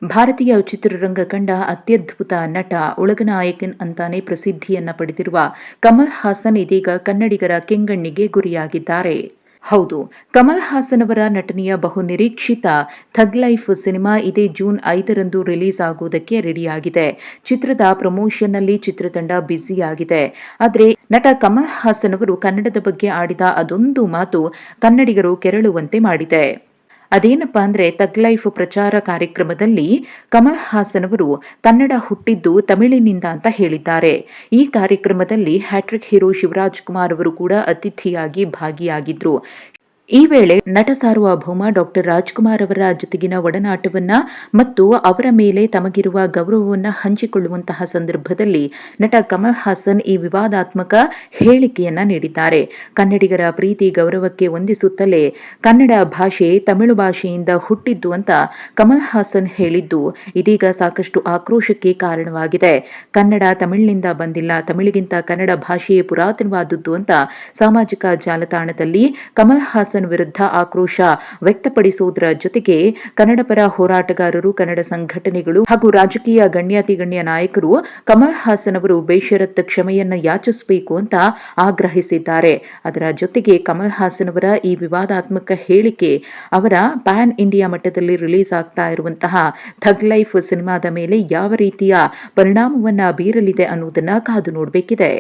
ಭಾರತೀಯ ಚಿತ್ರರಂಗ ಕಂಡ ಅತ್ಯದ್ಭುತ ನಟ, ಉಲಗನಾಯಕನ್ ಅಂತಾನೆ ಪ್ರಸಿದ್ಧಿಯನ್ನ ಪಡೆದಿರುವ ಕಮಲ್ ಹಾಸನ್ ಇದೀಗ ಕನ್ನಡಿಗರ ಕೆಂಗಣ್ಣಿಗೆ ಗುರಿಯಾಗಿದ್ದಾರೆ. ಹೌದು, ಕಮಲ್ ಹಾಸನ್ ಅವರ ನಟನೆಯ ಬಹುನಿರೀಕ್ಷಿತ ಥಗ್ ಲೈಫ್ ಸಿನಿಮಾ ಇದೇ ಜೂನ್ 5ರಂದು ರಿಲೀಸ್ ಆಗುವುದಕ್ಕೆ ರೆಡಿಯಾಗಿದೆ. ಚಿತ್ರದ ಪ್ರಮೋಷನ್ನಲ್ಲಿ ಚಿತ್ರತಂಡ ಬ್ಯುಸಿಯಾಗಿದೆ. ಆದರೆ ನಟ ಕಮಲ್ ಹಾಸನ್ ಅವರು ಕನ್ನಡದ ಬಗ್ಗೆ ಆಡಿದ ಅದೊಂದು ಮಾತು ಕನ್ನಡಿಗರು ಕೆರಳುವಂತೆ ಮಾಡಿದೆ. ಅದೇನಪ್ಪಾ ಅಂದ್ರೆ ಥಗ್ ಲೈಫ್ ಪ್ರಚಾರ ಕಾರ್ಯಕ್ರಮದಲ್ಲಿ ಕಮಲ್ ಹಾಸನ್ ಅವರು ಕನ್ನಡ ಹುಟ್ಟಿದ್ದು ತಮಿಳಿನಿಂದ ಅಂತ ಹೇಳಿದ್ದಾರೆ. ಈ ಕಾರ್ಯಕ್ರಮದಲ್ಲಿ ಹ್ಯಾಟ್ರಿಕ್ ಹೀರೋ ಶಿವರಾಜ್ ಕುಮಾರ್ ಅವರು ಕೂಡ ಅತಿಥಿಯಾಗಿ ಭಾಗಿಯಾಗಿದ್ರು. ಈ ವೇಳೆ ನಟ ಸಾರ್ವಭೌಮ ಡಾಕ್ಟರ್ ರಾಜ್ಕುಮಾರ್ ಅವರ ಜೊತೆಗಿನ ಒಡನಾಟವನ್ನ ಮತ್ತು ಅವರ ಮೇಲೆ ತಮಗಿರುವ ಗೌರವವನ್ನ ಹಂಚಿಕೊಳ್ಳುವಂತಹ ಸಂದರ್ಭದಲ್ಲಿ ನಟ ಕಮಲ್ ಹಾಸನ್ ಈ ವಿವಾದಾತ್ಮಕ ಹೇಳಿಕೆಯನ್ನ ನೀಡಿದ್ದಾರೆ. ಕನ್ನಡಿಗರ ಪ್ರೀತಿ ಗೌರವಕ್ಕೆ ವಂದಿಸುತ್ತಲೇ ಕನ್ನಡ ಭಾಷೆ ತಮಿಳು ಭಾಷೆಯಿಂದ ಹುಟ್ಟಿದ್ದು ಅಂತ ಕಮಲ್ ಹಾಸನ್ ಹೇಳಿದ್ದು ಇದೀಗ ಸಾಕಷ್ಟು ಆಕ್ರೋಶಕ್ಕೆ ಕಾರಣವಾಗಿದೆ. ಕನ್ನಡ ತಮಿಳಿನಿಂದ ಬಂದಿಲ್ಲ, ತಮಿಳಿಗಿಂತ ಕನ್ನಡ ಭಾಷೆಯೇ ಪುರಾತನವಾದದ್ದು ಅಂತ ಸಾಮಾಜಿಕ ಜಾಲತಾಣದಲ್ಲಿ ಕಮಲ್ ಹಾಸನ್ ವಿರುದ್ಧ ಆಕ್ರೋಶ ವ್ಯಕ್ತಪಡಿಸುವುದರ ಜೊತೆಗೆ ಕನ್ನಡ ಪರ ಹೋರಾಟಗಾರರು, ಕನ್ನಡ ಸಂಘಟನೆಗಳು ಹಾಗೂ ರಾಜಕೀಯ ಗಣ್ಯಾತಿಗಣ್ಯ ನಾಯಕರು ಕಮಲ್ ಹಾಸನ್ ಅವರು ಬೇಷರತ್ ಕ್ಷಮೆಯನ್ನ ಯಾಚಿಸಬೇಕು ಅಂತ ಆಗ್ರಹಿಸಿದ್ದಾರೆ. ಅದರ ಜೊತೆಗೆ ಕಮಲ್ ಹಾಸನ್ ಅವರ ಈ ವಿವಾದಾತ್ಮಕ ಹೇಳಿಕೆ ಅವರ ಪ್ಯಾನ್ ಇಂಡಿಯಾ ಮಟ್ಟದಲ್ಲಿ ರಿಲೀಸ್ ಆಗ್ತಾ ಇರುವಂತಹ ಥಗ್ ಲೈಫ್ ಸಿನಿಮಾದ ಮೇಲೆ ಯಾವ ರೀತಿಯ ಪರಿಣಾಮವನ್ನ ಬೀರಲಿದೆ ಅನ್ನೋದನ್ನ ಕಾದು ನೋಡಬೇಕಿದೆ.